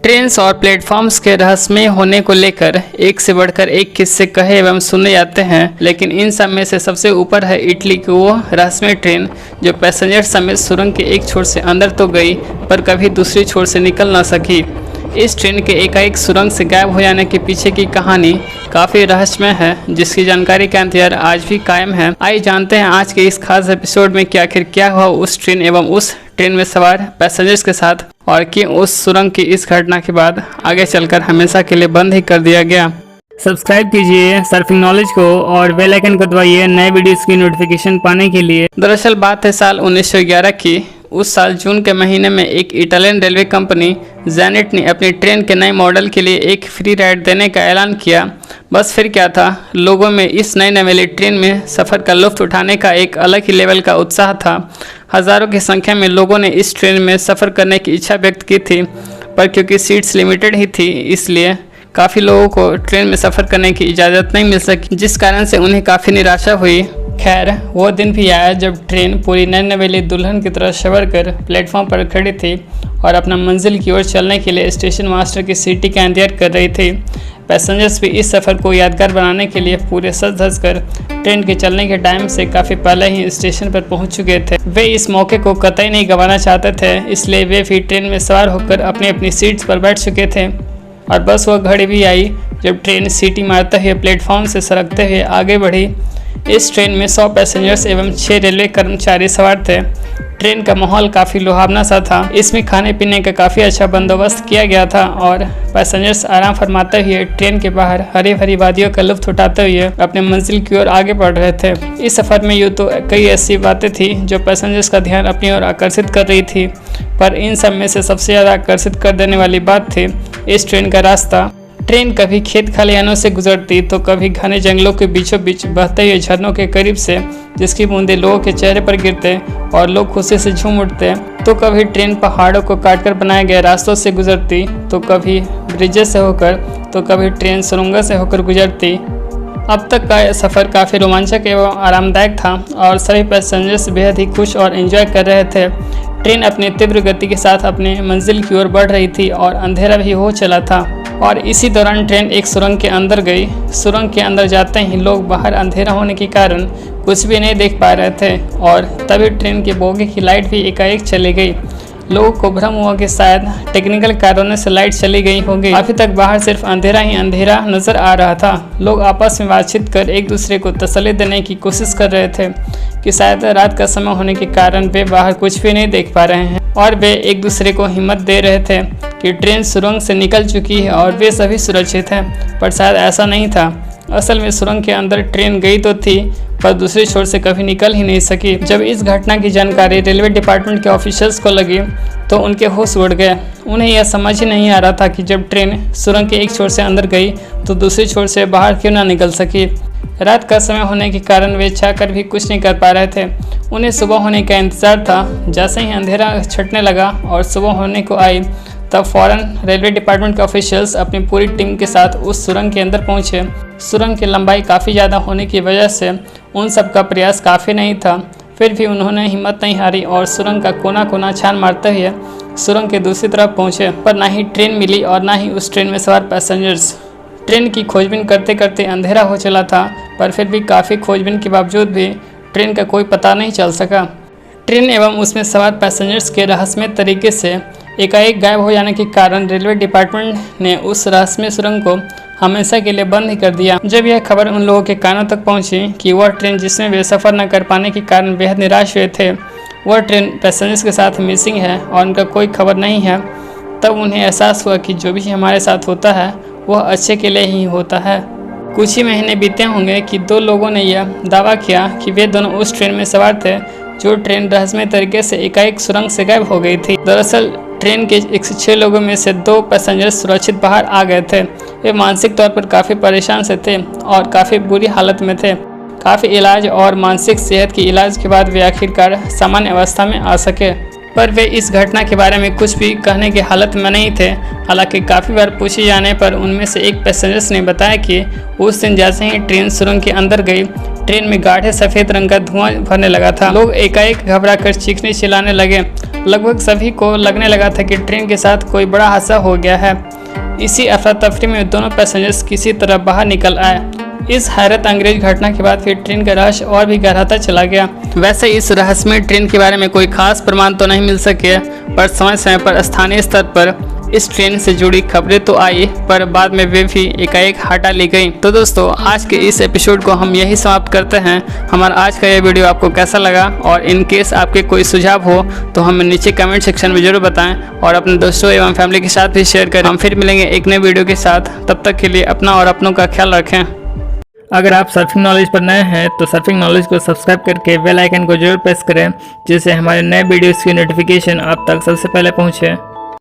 Trains और platforms के रहस्यमय होने को लेकर एक से बढ़कर एक किस्से कहे एवं सुने जाते हैं, लेकिन इन सब में से सबसे ऊपर है इटली की वो रहस्यमय ट्रेन जो पैसेंजर समेत सुरंग के एक छोर से अंदर तो गई पर कभी दूसरी छोर से निकल न सकी। इस ट्रेन के एकाएक सुरंग से गायब हो जाने के पीछे की कहानी काफ़ी रहस्यमय है, जिसकी जानकारी का इंतजार आज भी कायम है। आइए जानते हैं आज के इस खास एपिसोड में कि आखिर क्या हुआ उस ट्रेन एवं उस ट्रेन में सवार पैसेंजर्स के साथ, और क्यों उस सुरंग की इस घटना के बाद आगे चलकर हमेशा के लिए बंद ही कर दिया गया। सब्सक्राइब कीजिए सर्फिंग नॉलेज को और बेल आइकन को दबाइए नए वीडियोस की नोटिफिकेशन पाने के लिए। दरअसल बात है साल 1911 की। उस साल जून के महीने में एक इटालियन रेलवे कंपनी जेनेट ने अपनी ट्रेन के नए मॉडल के लिए एक फ्री राइड देने का ऐलान किया। बस फिर क्या था, लोगों में इस नई नवेली ट्रेन में सफ़र का लुत्फ़ उठाने का एक अलग ही लेवल का उत्साह था। हज़ारों की संख्या में लोगों ने इस ट्रेन में सफ़र करने की इच्छा व्यक्त की थी, पर क्योंकि सीट्स लिमिटेड ही थी इसलिए काफ़ी लोगों को ट्रेन में सफ़र करने की इजाज़त नहीं मिल सकी, जिस कारण से उन्हें काफ़ी निराशा हुई। खैर वो दिन भी आया जब ट्रेन पूरी नई नवेली दुल्हन की तरह सवर कर प्लेटफॉर्म पर खड़ी थी और अपना मंजिल की ओर चलने के लिए स्टेशन मास्टर की सीटी का इंतजार कर रही थी। पैसेंजर्स भी इस सफ़र को यादगार बनाने के लिए पूरे सज धज कर ट्रेन के चलने के टाइम से काफ़ी पहले ही स्टेशन पर पहुंच चुके थे। वे इस मौके को कतई नहीं गंवाना चाहते थे, इसलिए वे भी ट्रेन में सवार होकर अपनी अपनी सीट्स पर बैठ चुके थे। और बस वह घड़ी भी आई जब ट्रेन सीटी मारते हुए प्लेटफॉर्म से सरकते हुए आगे बढ़ी। इस ट्रेन में 100 पैसेंजर्स एवं 6 रेलवे कर्मचारी सवार थे। ट्रेन का माहौल काफ़ी लुभावना सा था। इसमें खाने पीने का काफ़ी अच्छा बंदोबस्त किया गया था और पैसेंजर्स आराम फरमाते हुए ट्रेन के बाहर हरी भरी वादियों का लुत्फ़ उठाते हुए अपने मंजिल की ओर आगे बढ़ रहे थे। इस सफ़र में यूँ तो कई ऐसी बातें थी जो पैसेंजर्स का ध्यान अपनी ओर आकर्षित कर रही थी, पर इन सब में से सबसे ज़्यादा आकर्षित कर देने वाली बात थी इस ट्रेन का रास्ता। ट्रेन कभी खेत खलिहानों से गुजरती तो कभी घने जंगलों के बीचों बीच बहते हुए झरनों के करीब से, जिसकी बूंदें लोगों के चेहरे पर गिरते और लोग खुशी से झूम उठते। तो कभी ट्रेन पहाड़ों को काटकर बनाए गए रास्तों से गुजरती, तो कभी ब्रिजेस से होकर, तो कभी ट्रेन सुरंगों से होकर गुजरती। अब तक का यह सफ़र काफ़ी रोमांचक एवं आरामदायक था और सभी पैसेंजर्स बेहद ही खुश और एंजॉय कर रहे थे। ट्रेन अपनी तीव्र गति के साथ अपने मंजिल की ओर बढ़ रही थी और अंधेरा भी हो चला था। और इसी दौरान ट्रेन एक सुरंग के अंदर गई। सुरंग के अंदर जाते ही लोग बाहर अंधेरा होने के कारण कुछ भी नहीं देख पा रहे थे और तभी ट्रेन के बोगी की लाइट भी एकाएक चली गई। लोगों को भ्रम हुआ कि शायद टेक्निकल कारणों से लाइट चली गई होगी। अभी तक बाहर सिर्फ अंधेरा ही अंधेरा नजर आ रहा था। लोग आपस में बातचीत कर एक दूसरे को तसल्ली देने की कोशिश कर रहे थे कि शायद रात का समय होने के कारण वे बाहर कुछ भी नहीं देख पा रहे हैं, और वे एक दूसरे को हिम्मत दे रहे थे कि ट्रेन सुरंग से निकल चुकी है और वे सभी सुरक्षित हैं। पर शायद ऐसा नहीं था। असल में सुरंग के अंदर ट्रेन गई तो थी, पर दूसरी छोर से कभी निकल ही नहीं सकी। जब इस घटना की जानकारी रेलवे डिपार्टमेंट के ऑफिसर्स को लगी तो उनके होश उड़ गए। उन्हें यह समझ ही नहीं आ रहा था कि जब ट्रेन सुरंग के एक छोर से अंदर गई तो दूसरी छोर से बाहर क्यों ना निकल सकी। रात का समय होने के कारण वे चाहकर भी कुछ नहीं कर पा रहे थे। उन्हें सुबह होने का इंतज़ार था। जैसे ही अंधेरा छटने लगा और सुबह होने को आई, तब फ़ौरन रेलवे डिपार्टमेंट के ऑफिशियल्स अपनी पूरी टीम के साथ उस सुरंग के अंदर पहुंचे। सुरंग की लंबाई काफ़ी ज़्यादा होने की वजह से उन सब का प्रयास काफ़ी नहीं था, फिर भी उन्होंने हिम्मत नहीं हारी और सुरंग का कोना कोना छान मारते हुए सुरंग के दूसरी तरफ पहुंचे। पर ना ही ट्रेन मिली और ना ही उस ट्रेन में सवार पैसेंजर्स। ट्रेन की खोजबीन करते करते अंधेरा हो चला था, पर फिर भी काफ़ी खोजबीन के बावजूद भी ट्रेन का कोई पता नहीं चल सका। ट्रेन एवं उसमें सवार पैसेंजर्स के रहस्यमय तरीके से एकाएक गायब हो जाने के कारण रेलवे डिपार्टमेंट ने उस रहस्यमय सुरंग को हमेशा के लिए बंद ही कर दिया। जब यह खबर उन लोगों के कानों तक पहुंची कि वह ट्रेन जिसमें वे सफ़र न कर पाने के कारण बेहद निराश हुए थे, वह ट्रेन पैसेंजर्स के साथ मिसिंग है और उनका कोई खबर नहीं है, तब उन्हें एहसास हुआ कि जो भी हमारे साथ होता है वह अच्छे के लिए ही होता है। कुछ ही महीने बीते होंगे कि 2 लोगों ने यह दावा किया कि वे दोनों उस ट्रेन में सवार थे जो ट्रेन रहस्यमय तरीके से एकाएक सुरंग से गायब हो गई थी। दरअसल ट्रेन के 106 लोगों में से 2 पैसेंजर सुरक्षित बाहर आ गए थे। वे मानसिक तौर पर काफ़ी परेशान से थे और काफ़ी बुरी हालत में थे। काफ़ी इलाज और मानसिक सेहत के इलाज के बाद वे आखिरकार सामान्य अवस्था में आ सके, पर वे इस घटना के बारे में कुछ भी कहने की हालत में नहीं थे। हालांकि काफ़ी बार पूछे जाने पर उनमें से एक पैसेंजर्स ने बताया कि उस दिन जैसे ही ट्रेन सुरंग के अंदर गई, ट्रेन में गाढ़े सफ़ेद रंग का धुआं भरने लगा था। लोग एकाएक घबराकर चीखने चिल्लाने लगे। लगभग सभी को लगने लगा था कि ट्रेन के साथ कोई बड़ा हादसा हो गया है। इसी अफरा तफरी में दोनों पैसेंजर्स किसी तरह बाहर निकल आए। इस हैरत अंग्रेज घटना के बाद फिर ट्रेन का रहस्य और भी गहराता चला गया। वैसे इस रहस्यमय ट्रेन के बारे में कोई खास प्रमाण तो नहीं मिल सके, पर समय समय पर स्थानीय स्तर पर इस ट्रेन से जुड़ी खबरें तो आई, पर बाद में वे भी एकाएक हटा ली गई। तो दोस्तों, आज के इस एपिसोड को हम यही समाप्त करते हैं। हमारा आज का ये वीडियो आपको कैसा लगा, और इन केस आपके कोई सुझाव हो तो हमें नीचे कमेंट सेक्शन में जरूर बताएं, और अपने दोस्तों एवं फैमिली के साथ भी शेयर करें। हम फिर मिलेंगे एक नए वीडियो के साथ। तब तक के लिए अपना और अपनों का ख्याल रखें। अगर आप सर्फिंग नॉलेज पर नए हैं तो सर्फिंग नॉलेज को सब्सक्राइब करके बेल आइकन को जरूर प्रेस करें, जिससे हमारे नए वीडियोस की नोटिफिकेशन आप तक सबसे पहले पहुंचे।